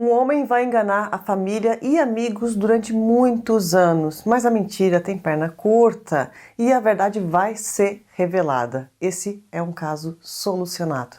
Um homem vai enganar a família e amigos durante muitos anos, mas a mentira tem perna curta e a verdade vai ser revelada. Esse é um caso solucionado.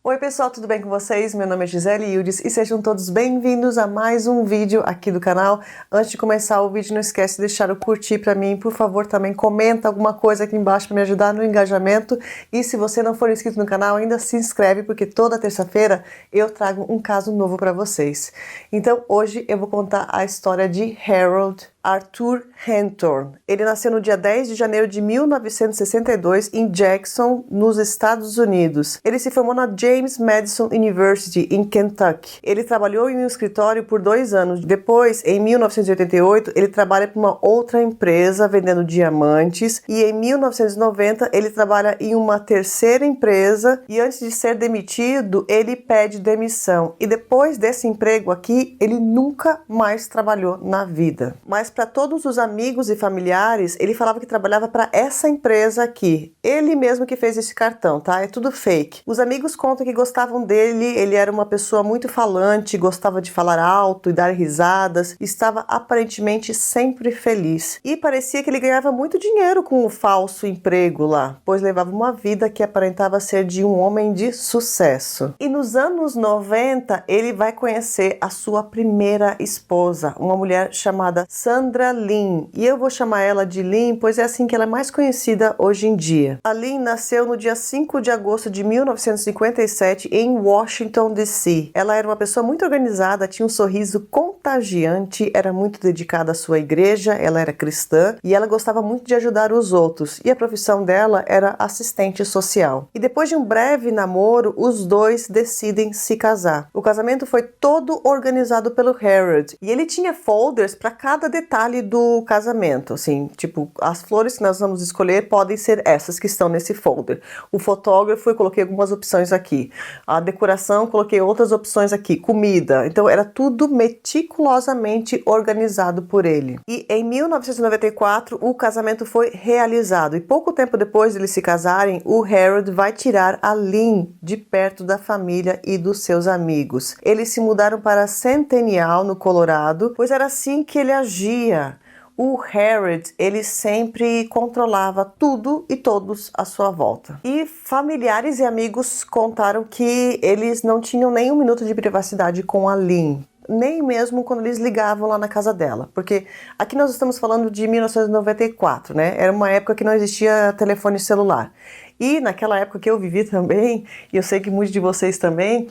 Oi pessoal, tudo bem com vocês? Meu nome é Gisele Ildes e sejam todos bem-vindos a mais um vídeo aqui do canal. Antes de começar o vídeo, não esquece de deixar o curtir para mim, por favor, também comenta alguma coisa aqui embaixo para me ajudar no engajamento. E se você não for inscrito no canal, ainda se inscreve, porque toda terça-feira eu trago um caso novo para vocês. Então hoje eu vou contar a história de Harold Arthur Hentorn. Ele nasceu no dia 10 de janeiro de 1962 em Jackson, nos Estados Unidos. Ele se formou na James Madison University, em Kentucky. Ele trabalhou em um escritório por 2 anos. Depois, em 1988, ele trabalha para uma outra empresa vendendo diamantes. E em 1990, ele trabalha em uma terceira empresa. E antes de ser demitido, ele pede demissão. E depois desse emprego aqui, ele nunca mais trabalhou na vida. Mas para todos os amigos e familiares, ele falava que trabalhava para essa empresa aqui. Ele mesmo que fez esse cartão, tá? É tudo fake. Os amigos contam que gostavam dele, ele era uma pessoa muito falante, gostava de falar alto e dar risadas, estava aparentemente sempre feliz. E parecia que ele ganhava muito dinheiro com o falso emprego lá, pois levava uma vida que aparentava ser de um homem de sucesso. E nos anos 90, ele vai conhecer a sua primeira esposa, uma mulher chamada Sandra Lynn, e eu vou chamar ela de Lynn, pois é assim que ela é mais conhecida hoje em dia. A Lynn nasceu no dia 5 de agosto de 1957 em Washington, D.C. Ela era uma pessoa muito organizada, tinha um sorriso contagiante, era muito dedicada à sua igreja, ela era cristã e ela gostava muito de ajudar os outros, e a profissão dela era assistente social. E depois de um breve namoro, os dois decidem se casar. O casamento foi todo organizado pelo Harold, e ele tinha folders para cada detalhe do casamento, assim, tipo, as flores que nós vamos escolher podem ser essas que estão nesse folder. O fotógrafo, eu coloquei algumas opções aqui. A decoração, coloquei outras opções aqui. Comida. Então, era tudo meticulosamente organizado por ele. E em 1994, o casamento foi realizado. E pouco tempo depois de eles se casarem, o Harold vai tirar a Lynn de perto da família e dos seus amigos. Eles se mudaram para Centennial, no Colorado, pois era assim que ele agia. O Harold, ele sempre controlava tudo e todos à sua volta. E familiares e amigos contaram que eles não tinham nem um minuto de privacidade com a Lynn, nem mesmo quando eles ligavam lá na casa dela, porque aqui nós estamos falando de 1994, né? Era uma época que não existia telefone celular. E naquela época que eu vivi também, e eu sei que muitos de vocês também,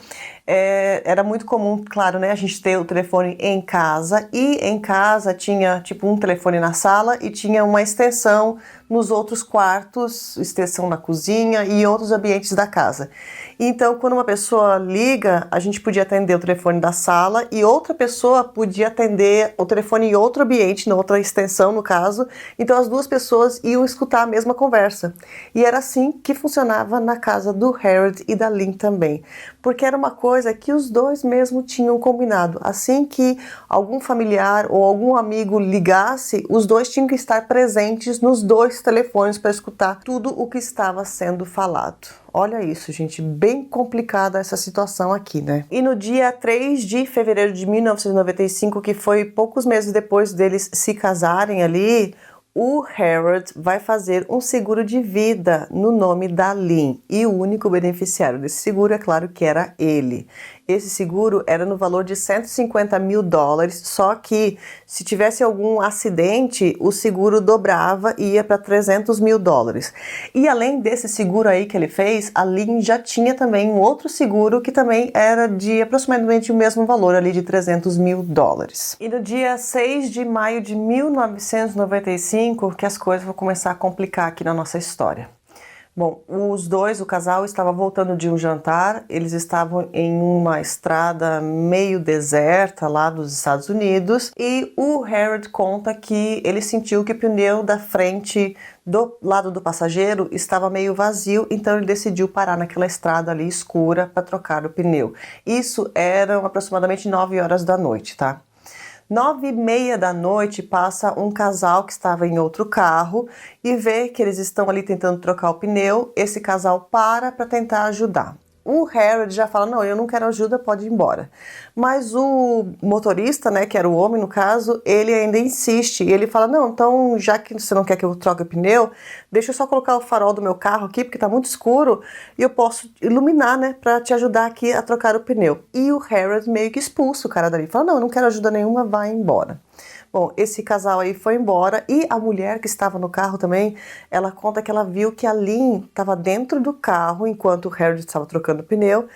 era muito comum, claro, né, a gente ter o telefone em casa, e em casa tinha tipo um telefone na sala e tinha uma extensão nos outros quartos, extensão na cozinha e outros ambientes da casa. Então, quando uma pessoa liga, a gente podia atender o telefone da sala e outra pessoa podia atender o telefone em outro ambiente, na outra extensão no caso, então as duas pessoas iam escutar a mesma conversa. E era assim que funcionava na casa do Harold e da Lynn também, porque era uma coisa que os dois mesmo tinham combinado. Assim que algum familiar ou algum amigo ligasse, os dois tinham que estar presentes nos dois telefones para escutar tudo o que estava sendo falado. Olha isso, gente, bem complicada essa situação aqui, né? E no dia 3 de fevereiro de 1995, que foi poucos meses depois deles se casarem ali, o Harold vai fazer um seguro de vida no nome da Lynn, e o único beneficiário desse seguro, é claro, que era ele. Esse seguro era no valor de $150 mil, só que se tivesse algum acidente, o seguro dobrava e ia para $300 mil. E além desse seguro aí que ele fez, a Lynn já tinha também um outro seguro que também era de aproximadamente o mesmo valor ali de $300 mil. E no dia 6 de maio de 1995, que as coisas vão começar a complicar aqui na nossa história. Bom, os dois, o casal, estava voltando de um jantar, eles estavam em uma estrada meio deserta lá dos Estados Unidos, e o Harold conta que ele sentiu que o pneu da frente do lado do passageiro estava meio vazio, então ele decidiu parar naquela estrada ali escura para trocar o pneu. Isso eram aproximadamente 9 horas da noite, tá? 9h30 da noite passa um casal que estava em outro carro e vê que eles estão ali tentando trocar o pneu. Esse casal para tentar ajudar. O Harold já fala, não, eu não quero ajuda, pode ir embora. Mas o motorista, né, que era o homem no caso, ele ainda insiste. E ele fala, não, então já que você não quer que eu troque o pneu, deixa eu só colocar o farol do meu carro aqui, porque tá muito escuro, e eu posso iluminar, né, pra te ajudar aqui a trocar o pneu. E o Harold meio que expulsa o cara dali. Fala, não, eu não quero ajuda nenhuma, vai embora. Bom, esse casal aí foi embora e a mulher que estava no carro também, ela conta que ela viu que a Lynn estava dentro do carro enquanto o Harold estava trocando o pneu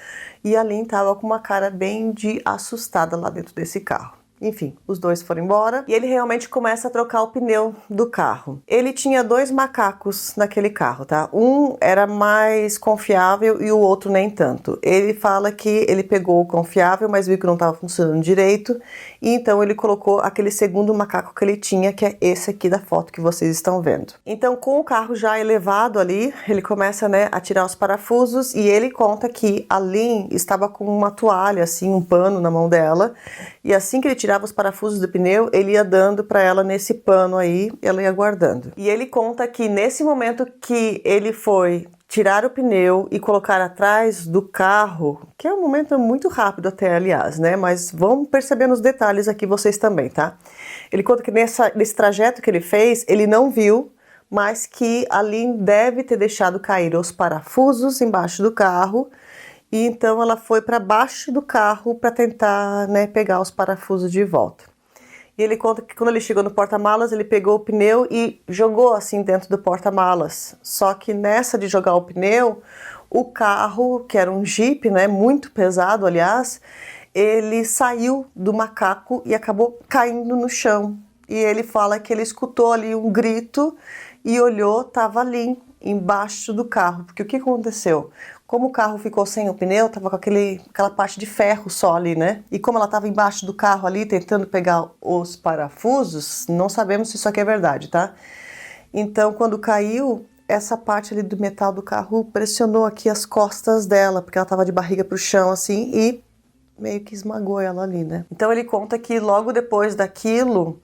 e a Lynn estava com uma cara bem de assustada lá dentro desse carro. Enfim, os dois foram embora e ele realmente começa a trocar o pneu do carro. Ele tinha 2 macacos naquele carro, tá? Um era mais confiável e o outro nem tanto. Ele fala que ele pegou o confiável, mas viu que não estava funcionando direito e então ele colocou aquele segundo macaco que ele tinha, que é esse aqui da foto que vocês estão vendo. Então, com o carro já elevado ali, ele começa, né, a tirar os parafusos e ele conta que a Lynn estava com uma toalha, assim, um pano na mão dela e assim que ele tirava os parafusos do pneu, ele ia dando para ela nesse pano aí, ela ia guardando. E ele conta que nesse momento que ele foi tirar o pneu e colocar atrás do carro, que é um momento muito rápido até, aliás, né? Mas vão percebendo os detalhes aqui vocês também, tá? Ele conta que nesse trajeto que ele fez, ele não viu, mas que a Lynn deve ter deixado cair os parafusos embaixo do carro. E então ela foi para baixo do carro para tentar, né, pegar os parafusos de volta. E ele conta que quando ele chegou no porta-malas, ele pegou o pneu e jogou assim dentro do porta-malas. Só que nessa de jogar o pneu, o carro, que era um Jeep, né, muito pesado, aliás, ele saiu do macaco e acabou caindo no chão. E ele fala que ele escutou ali um grito e olhou, tava ali embaixo do carro. Porque o que aconteceu? Como o carro ficou sem o pneu, tava com aquela parte de ferro só ali, né? E como ela tava embaixo do carro ali, tentando pegar os parafusos, não sabemos se isso aqui é verdade, tá? Então, quando caiu, essa parte ali do metal do carro pressionou aqui as costas dela, porque ela tava de barriga pro chão, assim, e meio que esmagou ela ali, né? Então, ele conta que logo depois daquilo,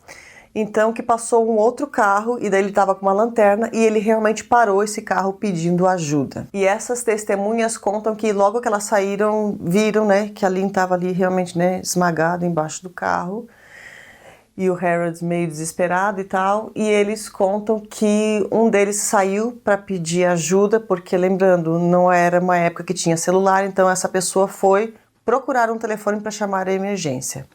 então que passou um outro carro e daí ele estava com uma lanterna e ele realmente parou esse carro pedindo ajuda. E essas testemunhas contam que logo que elas saíram, viram, né, que a Lynn estava ali realmente, né, esmagada embaixo do carro e o Harold meio desesperado e tal, e eles contam que um deles saiu para pedir ajuda, porque lembrando, não era uma época que tinha celular, então essa pessoa foi procurar um telefone para chamar a emergência.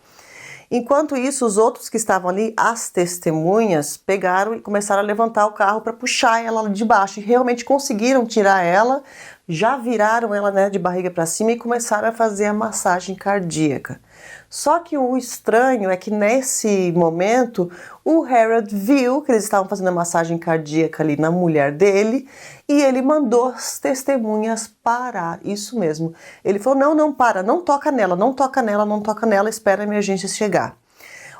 Enquanto isso, os outros que estavam ali, as testemunhas, pegaram e começaram a levantar o carro para puxar ela de baixo. E realmente conseguiram tirar ela, já viraram ela, né, de barriga para cima e começaram a fazer a massagem cardíaca. Só que o estranho é que nesse momento o Harold viu que eles estavam fazendo a massagem cardíaca ali na mulher dele e ele mandou as testemunhas parar, isso mesmo. Ele falou, não, não, para, não toca nela, não toca nela, não toca nela, espera a emergência chegar.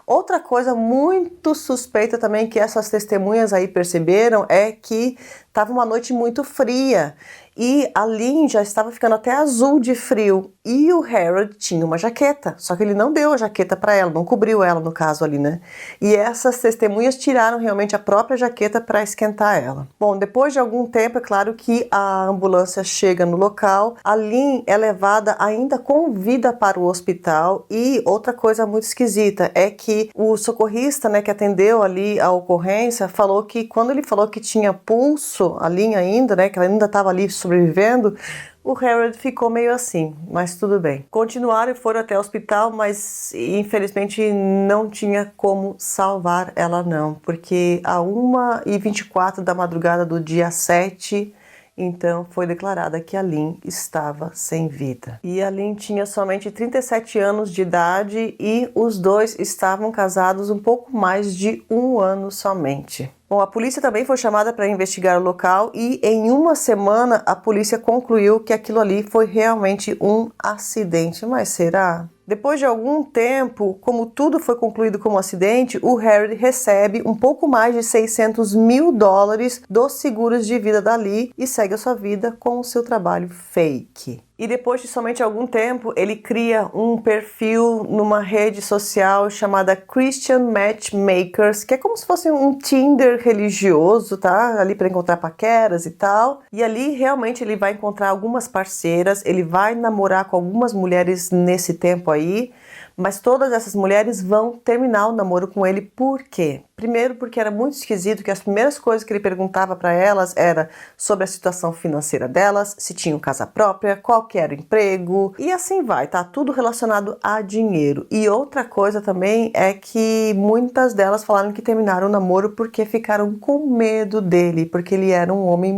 Outra coisa muito suspeita também que essas testemunhas aí perceberam é que estava uma noite muito fria e a Lynn já estava ficando até azul de frio e o Harold tinha uma jaqueta, só que ele não deu a jaqueta para ela, não cobriu ela no caso ali, né? E essas testemunhas tiraram realmente a própria jaqueta para esquentar ela. Bom, depois de algum tempo, é claro que a ambulância chega no local, a Lynn é levada ainda com vida para o hospital e outra coisa muito esquisita é que o socorrista, né, que atendeu ali a ocorrência, falou que quando ele falou que tinha pulso, a Lynn ainda, né, que ela ainda estava ali sobrevivendo, o Harold ficou meio assim, mas tudo bem. Continuaram e foram até o hospital, mas infelizmente não tinha como salvar ela não, porque a 1h24 da madrugada do dia 7, então foi declarada que a Lynn estava sem vida. E a Lynn tinha somente 37 anos de idade e os dois estavam casados um pouco mais de 1 ano somente. Bom, a polícia também foi chamada para investigar o local e em uma semana a polícia concluiu que aquilo ali foi realmente um acidente. Mas será? Depois de algum tempo, como tudo foi concluído como acidente, o Harold recebe um pouco mais de $600 mil dos seguros de vida da Lee e segue a sua vida com o seu trabalho fake. E depois de somente algum tempo, ele cria um perfil numa rede social chamada Christian Matchmakers, que é como se fosse um Tinder religioso, tá? Ali para encontrar paqueras e tal. E ali realmente ele vai encontrar algumas parceiras, ele vai namorar com algumas mulheres nesse tempo aí, mas todas essas mulheres vão terminar o namoro com ele. Por quê? Primeiro porque era muito esquisito que as primeiras coisas que ele perguntava para elas era sobre a situação financeira delas, se tinham casa própria, qual que era o emprego, e assim vai, tá? Tudo relacionado a dinheiro. E outra coisa também é que muitas delas falaram que terminaram o namoro porque ficaram com medo dele, porque ele era um homem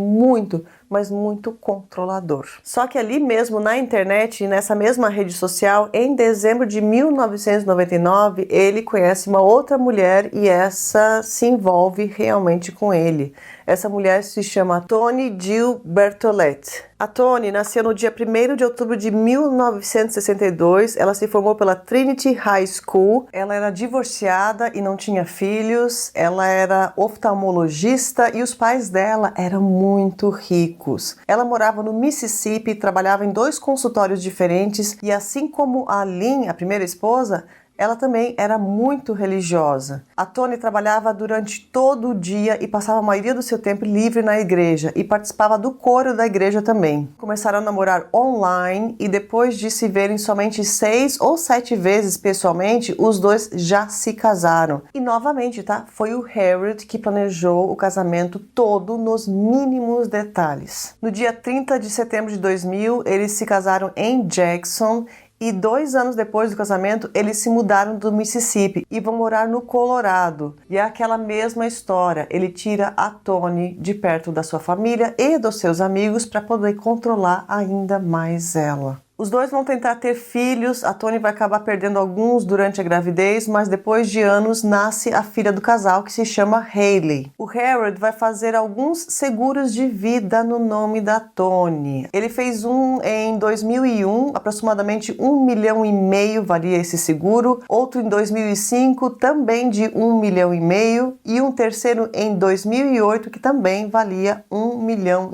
mas muito controlador. Só que ali mesmo na internet, nessa mesma rede social, em dezembro de 1999, ele conhece uma outra mulher e essa se envolve realmente com ele. Essa mulher se chama Toni Jill Bertolet. A Toni nasceu no dia 1º de outubro de 1962, ela se formou pela Trinity High School, ela era divorciada e não tinha filhos, ela era oftalmologista e os pais dela eram muito ricos. Ela morava no Mississippi, trabalhava em 2 consultórios diferentes e assim como a Lynn, a primeira esposa, ela também era muito religiosa. A Toni trabalhava durante todo o dia e passava a maioria do seu tempo livre na igreja e participava do coro da igreja também. Começaram a namorar online e depois de se verem somente 6 ou 7 vezes pessoalmente, os dois já se casaram. E novamente, tá? Foi o Harold que planejou o casamento todo nos mínimos detalhes. No dia 30 de setembro de 2000, eles se casaram em Jackson. E 2 anos depois do casamento, eles se mudaram do Mississippi e vão morar no Colorado. E é aquela mesma história, ele tira a Toni de perto da sua família e dos seus amigos para poder controlar ainda mais ela. Os dois vão tentar ter filhos, a Toni vai acabar perdendo alguns durante a gravidez, mas depois de anos nasce a filha do casal que se chama Hailey. O Harold vai fazer alguns seguros de vida no nome da Toni. Ele fez um em 2001, aproximadamente 1,5 milhão valia esse seguro, outro em 2005 também de 1,5 milhão e um terceiro em 2008 que também valia 1,5 milhão.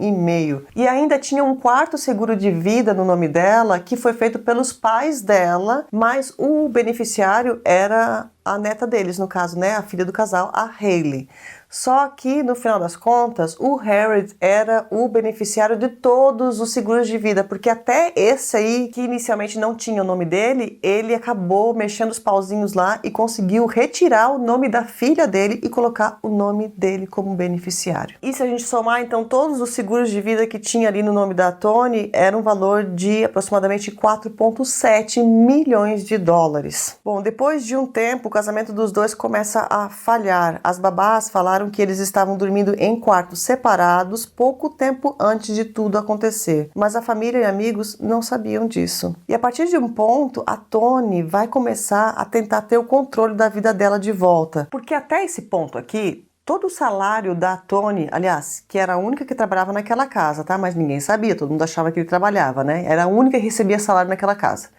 E ainda tinha um quarto seguro de vida no nome dela, que foi feito pelos pais dela, mas o beneficiário era a neta deles, no caso, né, a filha do casal, a Hailey. Só que, no final das contas, o Harold era o beneficiário de todos os seguros de vida, porque até esse aí, que inicialmente não tinha o nome dele, ele acabou mexendo os pauzinhos lá e conseguiu retirar o nome da filha dele e colocar o nome dele como beneficiário. E se a gente somar, então, todos os seguros de vida que tinha ali no nome da Toni, era um valor de aproximadamente 4,7 milhões de dólares. Bom, depois de um tempo, o casamento dos dois começa a falhar. As babás falaram que eles estavam dormindo em quartos separados pouco tempo antes de tudo acontecer, mas a família e amigos não sabiam disso. E a partir de um ponto, a Toni vai começar a tentar ter o controle da vida dela de volta, porque até esse ponto aqui, todo o salário da Toni, aliás, que era a única que trabalhava naquela casa, tá? Mas ninguém sabia, todo mundo achava que ele trabalhava, né? Era a única que recebia salário naquela casa.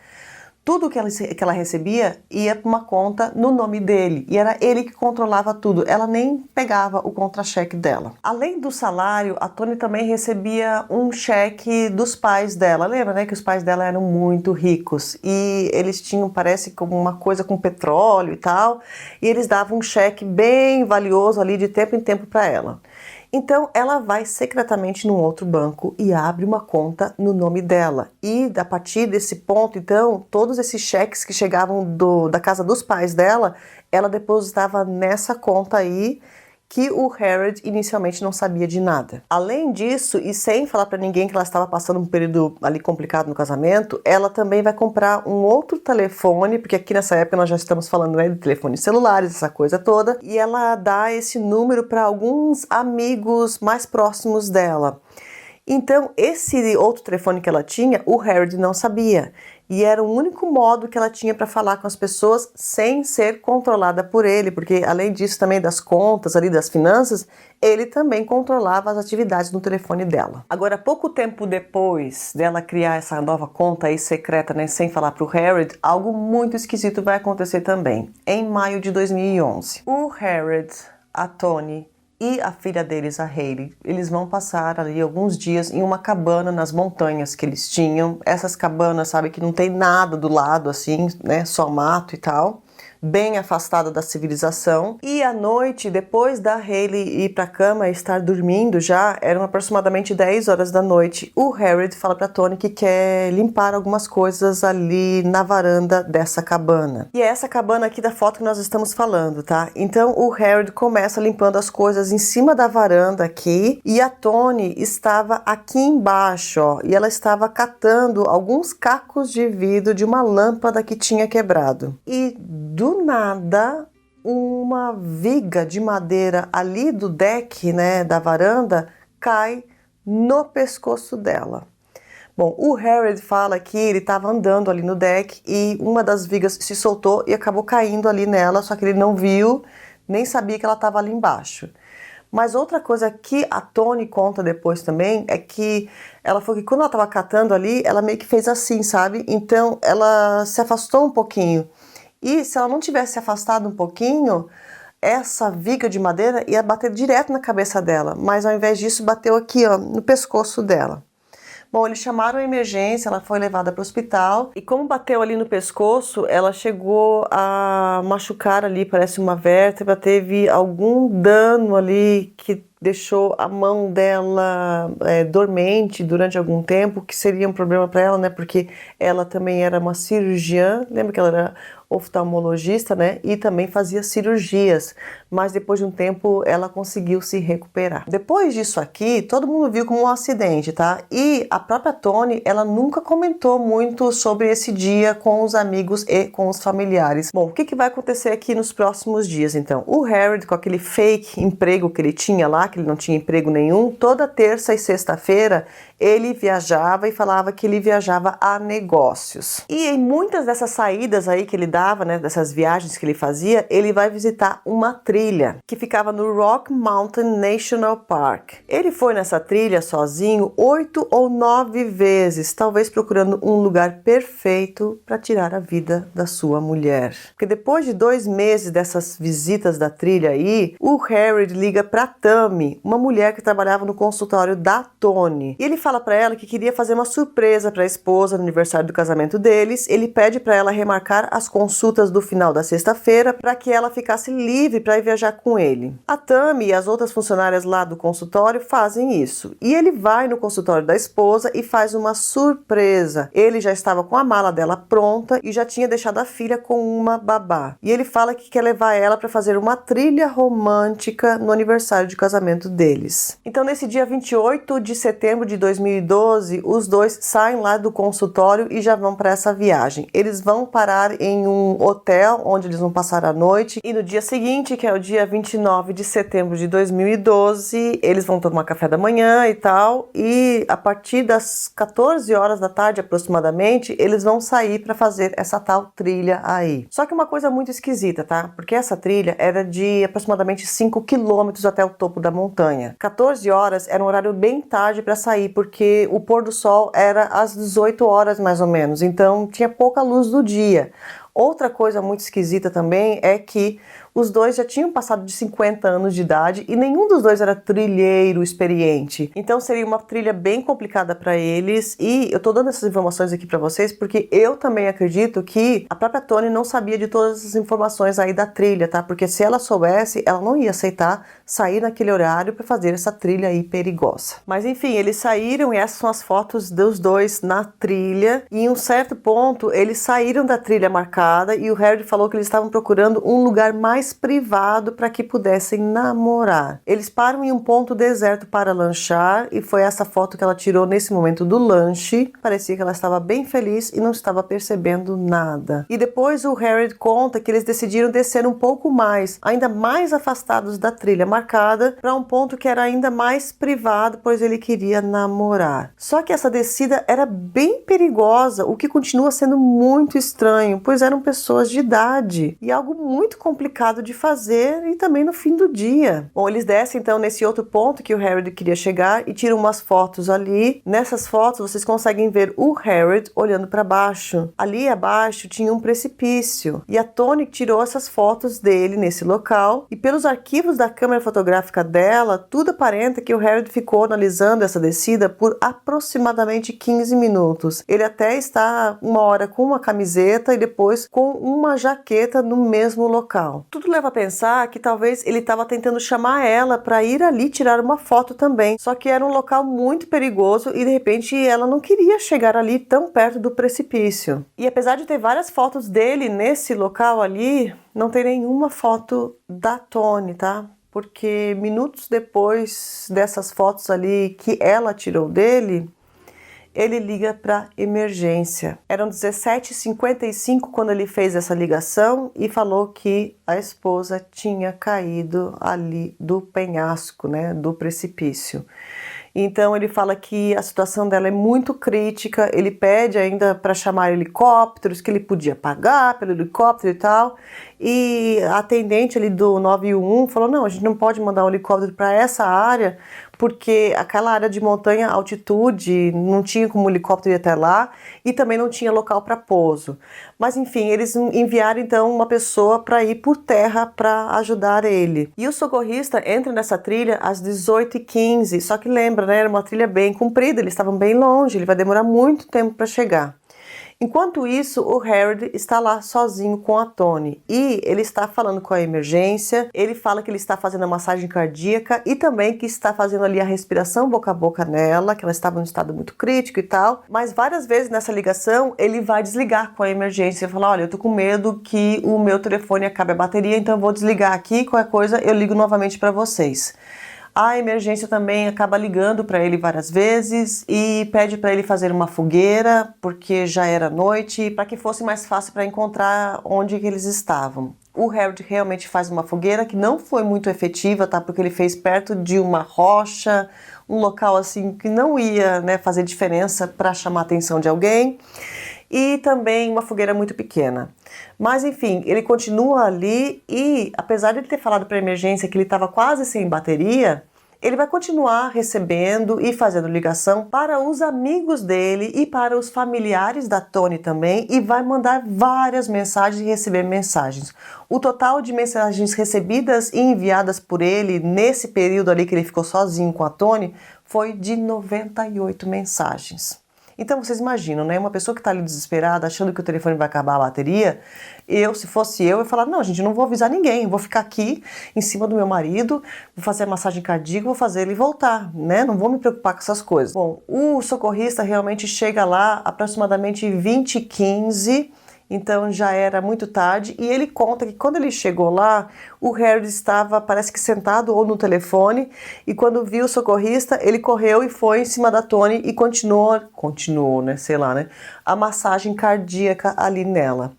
Tudo que ela recebia ia para uma conta no nome dele e era ele que controlava tudo, ela nem pegava o contra-cheque dela. Além do salário, a Toni também recebia um cheque dos pais dela. Lembra, né, que os pais dela eram muito ricos e eles tinham, parece, como uma coisa com petróleo e tal, e eles davam um cheque bem valioso ali de tempo em tempo para ela. Então, ela vai secretamente num outro banco e abre uma conta no nome dela. E, a partir desse ponto, então, todos esses cheques que chegavam da casa dos pais dela, ela depositava nessa conta aí, que o Harold inicialmente não sabia de nada. Além disso, e sem falar para ninguém que ela estava passando um período ali complicado no casamento, ela também vai comprar um outro telefone, porque aqui nessa época nós já estamos falando, né, de telefones celulares, essa coisa toda, e ela dá esse número para alguns amigos mais próximos dela. Então, esse outro telefone que ela tinha, o Harold não sabia. E era o único modo que ela tinha para falar com as pessoas sem ser controlada por ele, porque além disso também das contas ali, das finanças, ele também controlava as atividades no telefone dela. Agora, pouco tempo depois dela criar essa nova conta aí secreta, né, sem falar para o Harold, algo muito esquisito vai acontecer também. Em maio de 2011, o Harold, a Toni e a filha deles, a Hayley. Eles vão passar ali alguns dias em uma cabana nas montanhas que eles tinham. Essas cabanas, sabe, que não tem nada do lado assim, né, só mato e tal, bem afastada da civilização. E à noite, depois da Hayley ir para a cama e estar dormindo já, eram aproximadamente 10 horas da noite, o Harold fala para Toni que quer limpar algumas coisas ali na varanda dessa cabana. E é essa cabana aqui da foto que nós estamos falando, tá? Então o Harold começa limpando as coisas em cima da varanda aqui, e a Toni estava aqui embaixo, ó, e ela estava catando alguns cacos de vidro de uma lâmpada que tinha quebrado. E do nada, uma viga de madeira ali do deck, né, da varanda, cai no pescoço dela. Bom, o Harold fala que ele estava andando ali no deck e uma das vigas se soltou e acabou caindo ali nela, só que ele não viu, nem sabia que ela estava ali embaixo. Mas outra coisa que a Toni conta depois também é que ela falou que quando ela estava catando ali, ela meio que fez assim, sabe? Então ela se afastou um pouquinho. E se ela não tivesse se afastado um pouquinho, essa viga de madeira ia bater direto na cabeça dela, mas ao invés disso bateu aqui, ó, no pescoço dela. Bom, eles chamaram a emergência, ela foi levada para o hospital e como bateu ali no pescoço, ela chegou a machucar ali, parece uma vértebra, teve algum dano ali que deixou a mão dela dormente durante algum tempo, que seria um problema para ela, né? Porque ela também era uma cirurgiã, lembra que ela era oftalmologista, né? E também fazia cirurgias, mas depois de um tempo ela conseguiu se recuperar. Depois disso aqui, todo mundo viu como um acidente, tá? E a própria Toni, ela nunca comentou muito sobre esse dia com os amigos e com os familiares. Bom, o que vai acontecer aqui nos próximos dias, então? O Harold, com aquele fake emprego que ele tinha lá, que ele não tinha emprego nenhum, toda terça e sexta-feira ele viajava e falava que ele viajava a negócios. E em muitas dessas saídas aí que ele dava, né, dessas viagens que ele fazia, ele vai visitar uma trilha que ficava no Rock Mountain National Park. Ele foi nessa trilha sozinho 8 ou 9 vezes, talvez procurando um lugar perfeito para tirar a vida da sua mulher. Porque depois de 2 meses dessas visitas da trilha aí, o Harold liga para Tammy, uma mulher que trabalhava no consultório da Toni. E ele fala para ela que queria fazer uma surpresa para a esposa no aniversário do casamento deles. Ele pede para ela remarcar as consultas do final da sexta-feira para que ela ficasse livre para ir viajar com ele. A Tammy e as outras funcionárias lá do consultório fazem isso. E ele vai no consultório da esposa e faz uma surpresa. Ele já estava com a mala dela pronta e já tinha deixado a filha com uma babá. E ele fala que quer levar ela para fazer uma trilha romântica no aniversário de casamento deles. Então, nesse dia 28 de setembro de 2012, os dois saem lá do consultório e já vão para essa viagem. Eles vão parar em um hotel onde eles vão passar a noite e no dia seguinte, que é o dia 29 de setembro de 2012, eles vão tomar café da manhã e tal, e a partir das 14 horas da tarde aproximadamente, eles vão sair para fazer essa tal trilha aí. Só que uma coisa muito esquisita, tá? Porque essa trilha era de aproximadamente 5 quilômetros até o topo da montanha. 14 horas era um horário bem tarde para sair, porque o pôr do sol era às 18 horas mais ou menos, então tinha pouca luz do dia. Outra coisa muito esquisita também é que os dois já tinham passado de 50 anos de idade e nenhum dos dois era trilheiro experiente. Então seria uma trilha bem complicada para eles, e eu tô dando essas informações aqui para vocês porque eu também acredito que a própria Toni não sabia de todas as informações aí da trilha, tá? Porque se ela soubesse, ela não ia aceitar sair naquele horário para fazer essa trilha aí perigosa. Mas enfim, eles saíram e essas são as fotos dos dois na trilha, e em um certo ponto eles saíram da trilha marcada e o Harold falou que eles estavam procurando um lugar mais privado para que pudessem namorar. Eles param em um ponto deserto para lanchar e foi essa foto que ela tirou nesse momento do lanche. Parecia que ela estava bem feliz e não estava percebendo nada. E depois o Harold conta que eles decidiram descer um pouco mais, ainda mais afastados da trilha marcada, para um ponto que era ainda mais privado, pois ele queria namorar. Só que essa descida era bem perigosa, o que continua sendo muito estranho, pois era eram pessoas de idade e algo muito complicado de fazer e também no fim do dia. Bom, eles descem então nesse outro ponto que o Harry queria chegar e tiram umas fotos ali. Nessas fotos vocês conseguem ver o Harry olhando para baixo. Ali abaixo tinha um precipício e a Toni tirou essas fotos dele nesse local e pelos arquivos da câmera fotográfica dela, tudo aparenta que o Harry ficou analisando essa descida por aproximadamente 15 minutos. Ele até está uma hora com uma camiseta e depois com uma jaqueta no mesmo local. Tudo leva a pensar que talvez ele estava tentando chamar ela para ir ali tirar uma foto também, só que era um local muito perigoso e de repente ela não queria chegar ali tão perto do precipício. E apesar de ter várias fotos dele nesse local ali, não tem nenhuma foto da Toni, tá? Porque minutos depois dessas fotos ali que ela tirou dele, ele liga para emergência. Eram 17h55 quando ele fez essa ligação e falou que a esposa tinha caído ali do penhasco, né, do precipício. Então ele fala que a situação dela é muito crítica, ele pede ainda para chamar helicópteros, que ele podia pagar pelo helicóptero e tal, e a atendente ali do 911 falou, não, a gente não pode mandar um helicóptero para essa área, porque aquela área de montanha, altitude, não tinha como o helicóptero ir até lá, e também não tinha local para pouso. Mas enfim, eles enviaram então uma pessoa para ir por terra para ajudar ele. E o socorrista entra nessa trilha às 18h15, só que lembra, né, era uma trilha bem comprida, eles estavam bem longe, ele vai demorar muito tempo para chegar. Enquanto isso, o Harry está lá sozinho com a Toni e ele está falando com a emergência, ele fala que ele está fazendo a massagem cardíaca e também que está fazendo ali a respiração boca a boca nela, que ela estava em um estado muito crítico e tal, mas várias vezes nessa ligação ele vai desligar com a emergência e falar, olha, eu tô com medo que o meu telefone acabe a bateria, então eu vou desligar aqui, qualquer coisa eu ligo novamente para vocês. A emergência também acaba ligando para ele várias vezes e pede para ele fazer uma fogueira, porque já era noite, para que fosse mais fácil para encontrar onde que eles estavam. O Harry realmente faz uma fogueira que não foi muito efetiva, tá? Porque ele fez perto de uma rocha, um local assim que não ia, né, fazer diferença para chamar a atenção de alguém. E também uma fogueira muito pequena. Mas enfim, ele continua ali e apesar de ele ter falado para a emergência que ele estava quase sem bateria, ele vai continuar recebendo e fazendo ligação para os amigos dele e para os familiares da Toni também e vai mandar várias mensagens e receber mensagens. O total de mensagens recebidas e enviadas por ele nesse período ali que ele ficou sozinho com a Toni foi de 98 mensagens. Então vocês imaginam, né? Uma pessoa que está ali desesperada, achando que o telefone vai acabar a bateria, se fosse eu ia falar, não, gente, não vou avisar ninguém, vou ficar aqui em cima do meu marido, vou fazer a massagem cardíaca, vou fazer ele voltar, né? Não vou me preocupar com essas coisas. Bom, o socorrista realmente chega lá aproximadamente 20h15, então já era muito tarde, e ele conta que quando ele chegou lá, o Harry estava, parece que sentado ou no telefone, e quando viu o socorrista, ele correu e foi em cima da Toni e continuou, né, sei lá, né, a massagem cardíaca ali nela.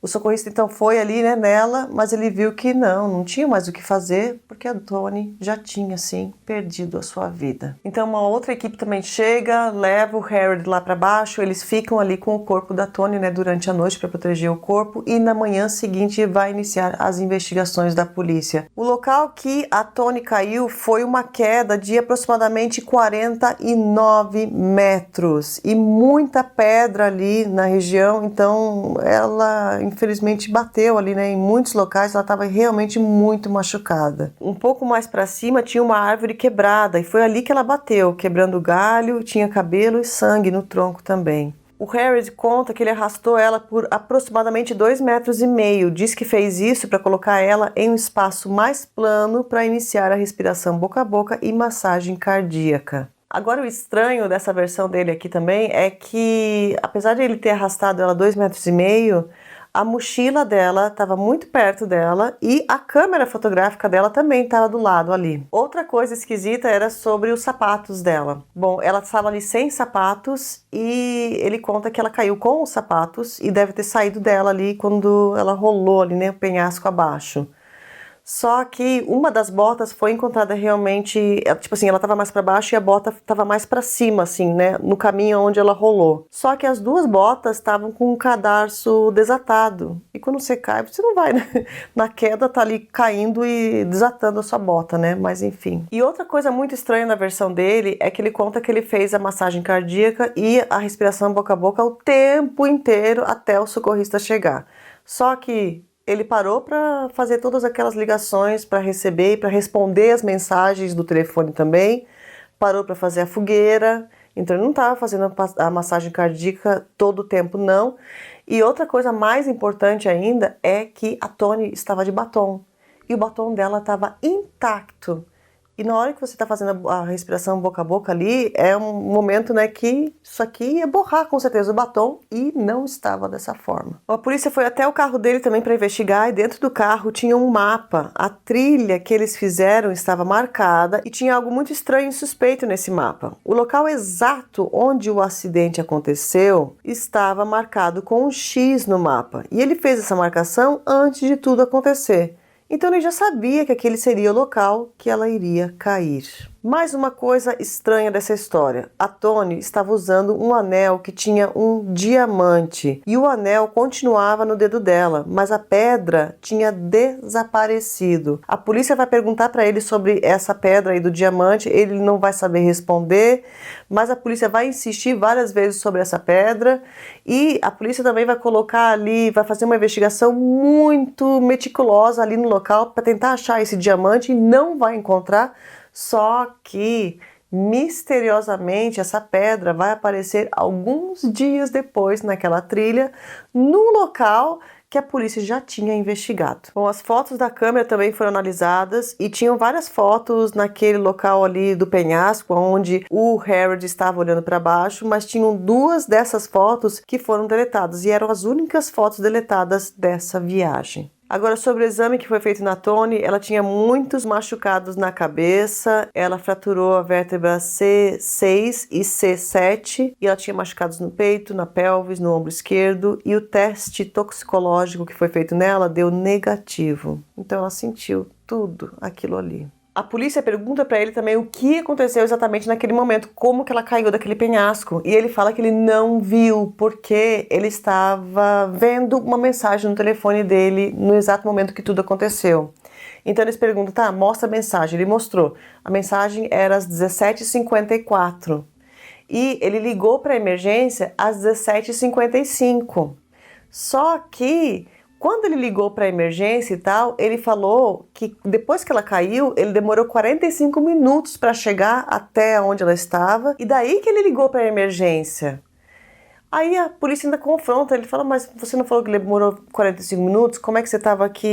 O socorrista então foi ali, né, nela, mas ele viu que não tinha mais o que fazer, porque a Toni já tinha, sim, perdido a sua vida. Então uma outra equipe também chega, leva o Harry lá para baixo, eles ficam ali com o corpo da Toni, né, durante a noite para proteger o corpo e na manhã seguinte vai iniciar as investigações da polícia. O local que a Toni caiu foi uma queda de aproximadamente 49 metros e muita pedra ali na região, então ela infelizmente bateu ali, né, em muitos locais, ela estava realmente muito machucada. Um pouco mais para cima tinha uma árvore quebrada e foi ali que ela bateu, quebrando o galho, tinha cabelo e sangue no tronco também. O Harry conta que ele arrastou ela por aproximadamente 2,5 metros, diz que fez isso para colocar ela em um espaço mais plano para iniciar a respiração boca a boca e massagem cardíaca. Agora o estranho dessa versão dele aqui também é que, apesar de ele ter arrastado ela 2,5 metros, a mochila dela estava muito perto dela e a câmera fotográfica dela também estava do lado ali. Outra coisa esquisita era sobre os sapatos dela. Bom, ela estava ali sem sapatos e ele conta que ela caiu com os sapatos e deve ter saído dela ali quando ela rolou ali, né, o penhasco abaixo. Só que uma das botas foi encontrada realmente, tipo assim, ela estava mais para baixo e a bota estava mais para cima, assim, né, no caminho onde ela rolou. Só que as duas botas estavam com o cadarço desatado. E quando você cai, você não vai, né? Na queda tá ali caindo e desatando a sua bota, né? Mas enfim. E outra coisa muito estranha na versão dele é que ele conta que ele fez a massagem cardíaca e a respiração boca a boca o tempo inteiro até o socorrista chegar. Só que ele parou para fazer todas aquelas ligações para receber e para responder as mensagens do telefone também. Parou para fazer a fogueira. Então ele não estava fazendo a massagem cardíaca todo o tempo, não. E outra coisa mais importante ainda é que a Toni estava de batom. E o batom dela estava intacto. E na hora que você está fazendo a respiração boca a boca ali, é um momento, né, que isso aqui ia borrar com certeza o batom e não estava dessa forma. A polícia foi até o carro dele também para investigar e dentro do carro tinha um mapa. A trilha que eles fizeram estava marcada e tinha algo muito estranho e suspeito nesse mapa. O local exato onde o acidente aconteceu estava marcado com um X no mapa e ele fez essa marcação antes de tudo acontecer. Então ele já sabia que aquele seria o local que ela iria cair. Mais uma coisa estranha dessa história. A Toni estava usando um anel que tinha um diamante e o anel continuava no dedo dela, mas a pedra tinha desaparecido. A polícia vai perguntar para ele sobre essa pedra aí do diamante, ele não vai saber responder, mas a polícia vai insistir várias vezes sobre essa pedra e a polícia também vai colocar ali, vai fazer uma investigação muito meticulosa ali no local para tentar achar esse diamante e não vai encontrar. Só que, misteriosamente, essa pedra vai aparecer alguns dias depois naquela trilha, no local que a polícia já tinha investigado. Bom, as fotos da câmera também foram analisadas e tinham várias fotos naquele local ali do penhasco, onde o Harold estava olhando para baixo, mas tinham duas dessas fotos que foram deletadas e eram as únicas fotos deletadas dessa viagem. Agora, sobre o exame que foi feito na Toni, ela tinha muitos machucados na cabeça, ela fraturou a vértebra C6 e C7 e ela tinha machucados no peito, na pelvis, no ombro esquerdo e o teste toxicológico que foi feito nela deu negativo. Então ela sentiu tudo aquilo ali. A polícia pergunta para ele também o que aconteceu exatamente naquele momento, como que ela caiu daquele penhasco. E ele fala que ele não viu, porque ele estava vendo uma mensagem no telefone dele no exato momento que tudo aconteceu. Então eles perguntam, tá, mostra a mensagem. Ele mostrou. A mensagem era às 17h54. E ele ligou para a emergência às 17h55. Só que quando ele ligou para a emergência e tal, ele falou que depois que ela caiu, ele demorou 45 minutos para chegar até onde ela estava e daí que ele ligou para a emergência. Aí a polícia ainda confronta, ele fala, mas você não falou que demorou 45 minutos? Como é que você estava aqui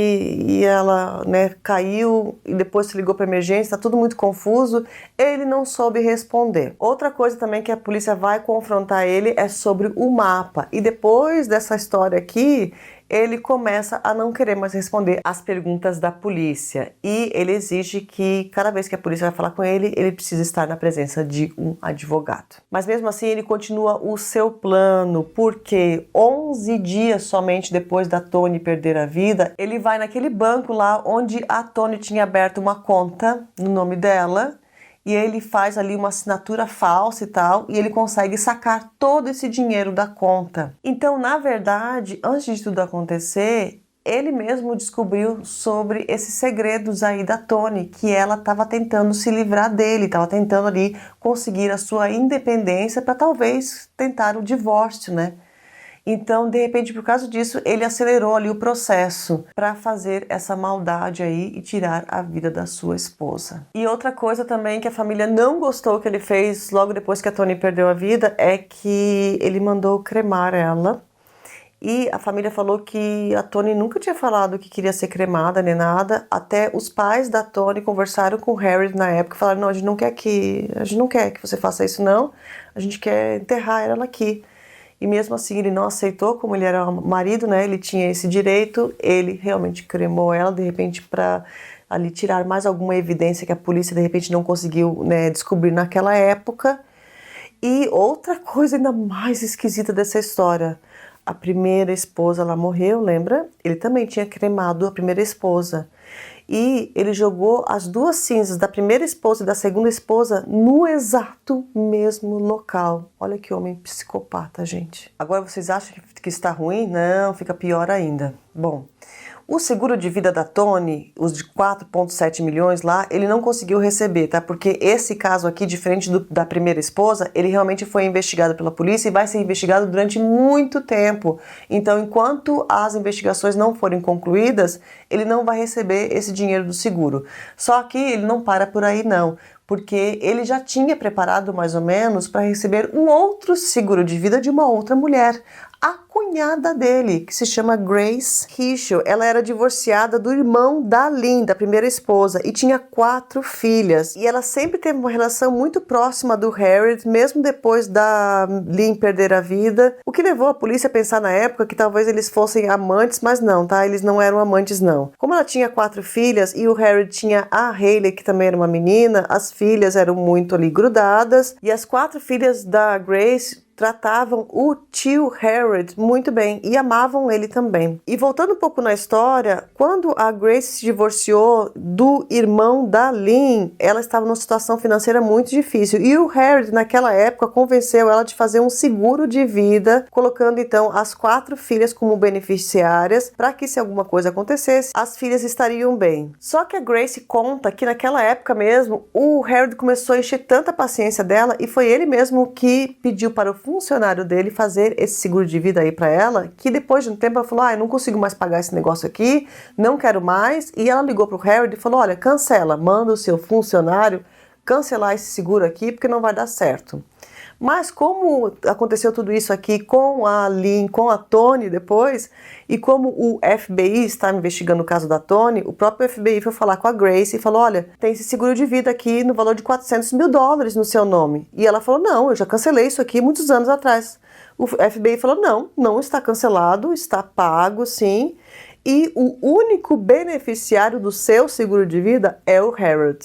e ela, né, caiu e depois você ligou para a emergência? Está tudo muito confuso. Ele não soube responder. Outra coisa também que a polícia vai confrontar ele é sobre o mapa. E depois dessa história aqui, ele começa a não querer mais responder às perguntas da polícia e ele exige que cada vez que a polícia vai falar com ele, ele precisa estar na presença de um advogado. Mas mesmo assim ele continua o seu plano, porque 11 dias somente depois da Toni perder a vida, ele vai naquele banco lá onde a Toni tinha aberto uma conta no nome dela, e ele faz ali uma assinatura falsa e tal, e ele consegue sacar todo esse dinheiro da conta. Então, na verdade, antes de tudo acontecer, ele mesmo descobriu sobre esses segredos aí da Toni, que ela estava tentando se livrar dele, estava tentando ali conseguir a sua independência para talvez tentar o divórcio, né? Então, de repente, por causa disso, ele acelerou ali o processo para fazer essa maldade aí e tirar a vida da sua esposa. E outra coisa também que a família não gostou que ele fez logo depois que a Toni perdeu a vida é que ele mandou cremar ela. E a família falou que a Toni nunca tinha falado que queria ser cremada nem nada. Até os pais da Toni conversaram com o Harry na época e falaram, não, a gente não quer que você faça isso não, a gente quer enterrar ela aqui. E mesmo assim ele não aceitou, como ele era marido, né? Ele tinha esse direito, ele realmente cremou ela, de repente para ali tirar mais alguma evidência que a polícia de repente não conseguiu, né, descobrir naquela época. E outra coisa ainda mais esquisita dessa história, a primeira esposa lá morreu, lembra? Ele também tinha cremado a primeira esposa. E ele jogou as duas cinzas da primeira esposa e da segunda esposa no exato mesmo local. Olha que homem psicopata, gente. Agora vocês acham que está ruim? Não, fica pior ainda. Bom, o seguro de vida da Toni, os de 4,7 milhões lá, ele não conseguiu receber, tá? Porque esse caso aqui, diferente da primeira esposa, ele realmente foi investigado pela polícia e vai ser investigado durante muito tempo. Então, enquanto as investigações não forem concluídas, ele não vai receber esse dinheiro do seguro. Só que ele não para por aí não, porque ele já tinha preparado mais ou menos para receber um outro seguro de vida de uma outra mulher, a cunhada dele, que se chama Grace Hishel. Ela era divorciada do irmão da Lynn, da primeira esposa, e tinha 4 filhas. E ela sempre teve uma relação muito próxima do Harry, mesmo depois da Lynn perder a vida, o que levou a polícia a pensar na época que talvez eles fossem amantes, mas não, tá? Eles não eram amantes, não. Como ela tinha 4 filhas e o Harry tinha a Hayley, que também era uma menina, as filhas eram muito ali grudadas, e as 4 filhas da Grace tratavam o tio Harold muito bem e amavam ele também. E voltando um pouco na história, quando a Grace se divorciou do irmão da Lynn, ela estava numa situação financeira muito difícil. E o Harold, naquela época, convenceu ela de fazer um seguro de vida, colocando então as 4 filhas como beneficiárias, para que se alguma coisa acontecesse, as filhas estariam bem. Só que a Grace conta que naquela época mesmo, o Harold começou a encher tanta paciência dela e foi ele mesmo que pediu para o funcionário dele fazer esse seguro de vida aí para ela, que depois de um tempo ela falou, eu não consigo mais pagar esse negócio aqui, não quero mais, e ela ligou pro Harold e falou, olha, cancela, manda o seu funcionário cancelar esse seguro aqui, porque não vai dar certo. Mas como aconteceu tudo isso aqui com a Lynn, com a Toni depois, e como o FBI está investigando o caso da Toni, o próprio FBI foi falar com a Grace e falou, olha, tem esse seguro de vida aqui no valor de $400 mil no seu nome. E ela falou, não, eu já cancelei isso aqui muitos anos atrás. O FBI falou, não, não está cancelado, está pago sim, e o único beneficiário do seu seguro de vida é o Harold.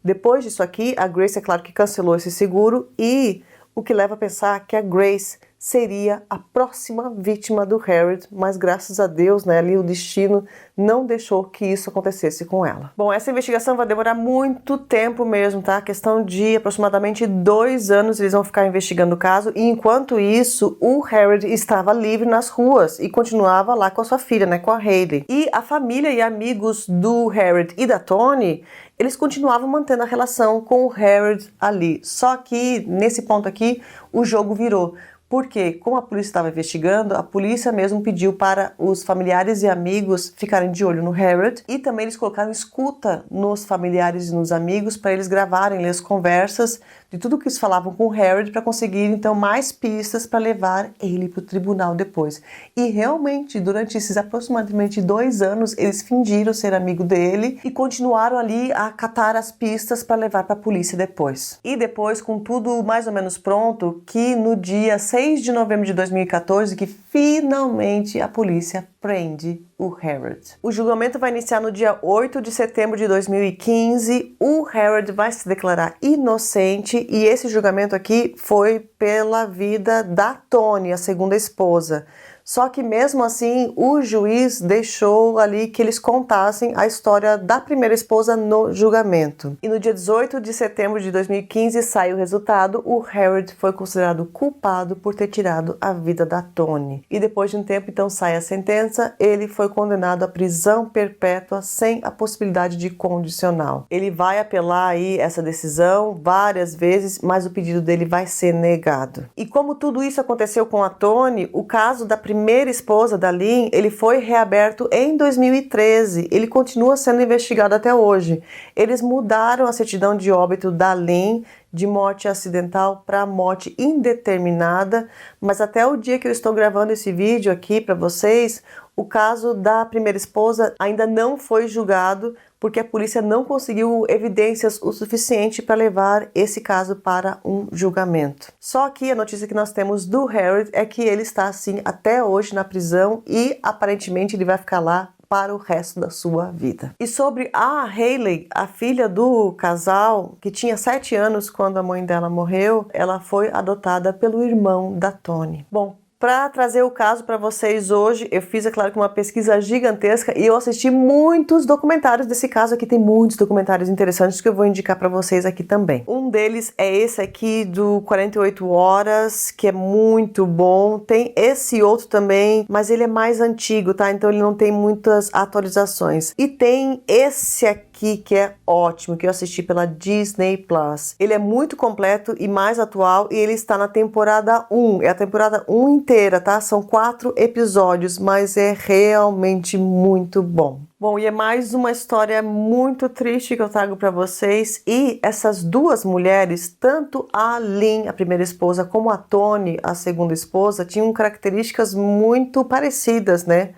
Depois disso aqui, a Grace, é claro que cancelou esse seguro e o que leva a pensar que a Grace seria a próxima vítima do Harold, mas graças a Deus, né, ali o destino não deixou que isso acontecesse com ela. Bom, essa investigação vai demorar muito tempo mesmo, tá? Questão de aproximadamente 2 anos eles vão ficar investigando o caso, e enquanto isso, o Harold estava livre nas ruas e continuava lá com a sua filha, né, com a Hayley. E a família e amigos do Harold e da Toni, eles continuavam mantendo a relação com o Harold ali. Só que, nesse ponto aqui, o jogo virou. Porque, como a polícia estava investigando, a polícia mesmo pediu para os familiares e amigos ficarem de olho no Harold, e também eles colocaram escuta nos familiares e nos amigos para eles gravarem as conversas de tudo que eles falavam com o Harold para conseguir então mais pistas para levar ele para o tribunal depois. E realmente, durante esses aproximadamente 2 anos, eles fingiram ser amigo dele e continuaram ali a catar as pistas para levar para a polícia depois. E depois, com tudo mais ou menos pronto, que no dia 6 de novembro de 2014, que finalmente a polícia prende o Harold. O julgamento vai iniciar no dia 8 de setembro de 2015. O Harold vai se declarar inocente e esse julgamento aqui foi pela vida da Toni, a segunda esposa. Só que mesmo assim, o juiz deixou ali que eles contassem a história da primeira esposa no julgamento. E no dia 18 de setembro de 2015 sai o resultado. O Harold foi considerado culpado por ter tirado a vida da Toni. E depois de um tempo, então, sai a sentença. Ele foi condenado à prisão perpétua sem a possibilidade de condicional. Ele vai apelar aí essa decisão várias vezes, mas o pedido dele vai ser negado. E como tudo isso aconteceu com a Toni, o caso da primeira esposa da Lynn, ele foi reaberto em 2013. Ele continua sendo investigado até hoje. Eles mudaram a certidão de óbito da Lynn de morte acidental para morte indeterminada, mas até o dia que eu estou gravando esse vídeo aqui para vocês, o caso da primeira esposa ainda não foi julgado, porque a polícia não conseguiu evidências o suficiente para levar esse caso para um julgamento. Só que a notícia que nós temos do Harold é que ele está assim até hoje na prisão e aparentemente ele vai ficar lá para o resto da sua vida. E sobre a Hayley, a filha do casal, que tinha 7 anos quando a mãe dela morreu, ela foi adotada pelo irmão da Toni. Bom, Para trazer o caso para vocês hoje, eu fiz, é claro, uma pesquisa gigantesca e eu assisti muitos documentários desse caso aqui. Tem muitos documentários interessantes que eu vou indicar para vocês aqui também. Um deles é esse aqui do 48 Horas, que é muito bom. Tem esse outro também, mas ele é mais antigo, tá? Então ele não tem muitas atualizações. E tem esse aqui que é ótimo, que eu assisti pela Disney Plus. Ele é muito completo e mais atual e ele está na temporada 1. É a temporada 1 inteira, tá? São 4 episódios, mas é realmente muito bom. Bom, e é mais uma história muito triste que eu trago para vocês. E essas duas mulheres, tanto a Lynn, a primeira esposa, como a Toni, a segunda esposa, tinham características muito parecidas, né?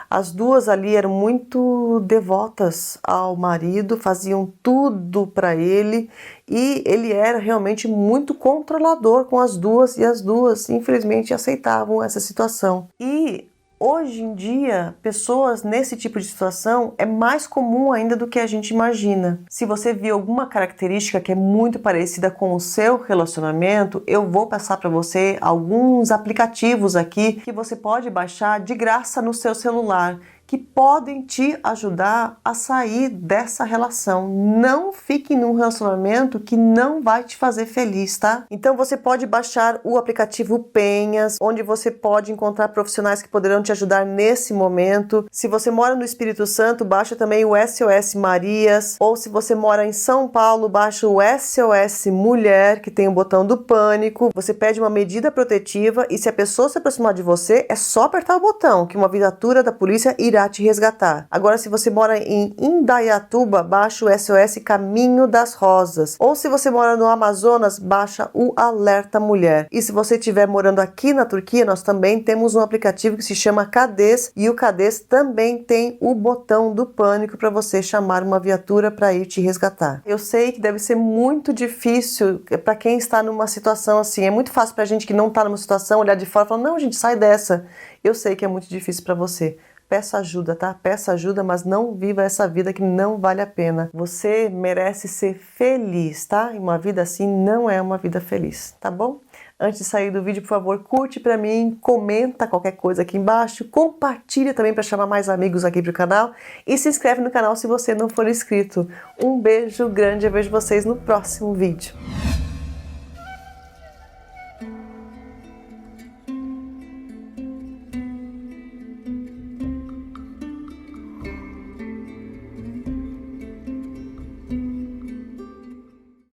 As duas ali eram muito devotas ao marido, faziam tudo para ele e ele era realmente muito controlador com as duas e as duas, infelizmente, aceitavam essa situação. E hoje em dia, pessoas nesse tipo de situação é mais comum ainda do que a gente imagina. Se você viu alguma característica que é muito parecida com o seu relacionamento, eu vou passar para você alguns aplicativos aqui que você pode baixar de graça no seu celular, que podem te ajudar a sair dessa relação. Não fique num relacionamento que não vai te fazer feliz, tá? Então você pode baixar o aplicativo Penhas, onde você pode encontrar profissionais que poderão te ajudar nesse momento. Se você mora no Espírito Santo, baixa também o SOS Marias, ou se você mora em São Paulo, baixa o SOS Mulher, que tem o botão do pânico. Você pede uma medida protetiva e se a pessoa se aproximar de você, é só apertar o botão, que uma viatura da polícia irá te resgatar. Agora, se você mora em Indaiatuba, baixa o SOS Caminho das Rosas. Ou se você mora no Amazonas, baixa o Alerta Mulher. E se você estiver morando aqui na Turquia, nós também temos um aplicativo que se chama Kades, e o Kades também tem o botão do pânico para você chamar uma viatura para ir te resgatar. Eu sei que deve ser muito difícil para quem está numa situação assim. É muito fácil para a gente que não está numa situação olhar de fora e falar, não, gente, sai dessa. Eu sei que é muito difícil para você. Peça ajuda, tá? Peça ajuda, mas não viva essa vida que não vale a pena. Você merece ser feliz, tá? E uma vida assim não é uma vida feliz, tá bom? Antes de sair do vídeo, por favor, curte pra mim, comenta qualquer coisa aqui embaixo, compartilha também para chamar mais amigos aqui pro canal e se inscreve no canal se você não for inscrito. Um beijo grande, eu vejo vocês no próximo vídeo.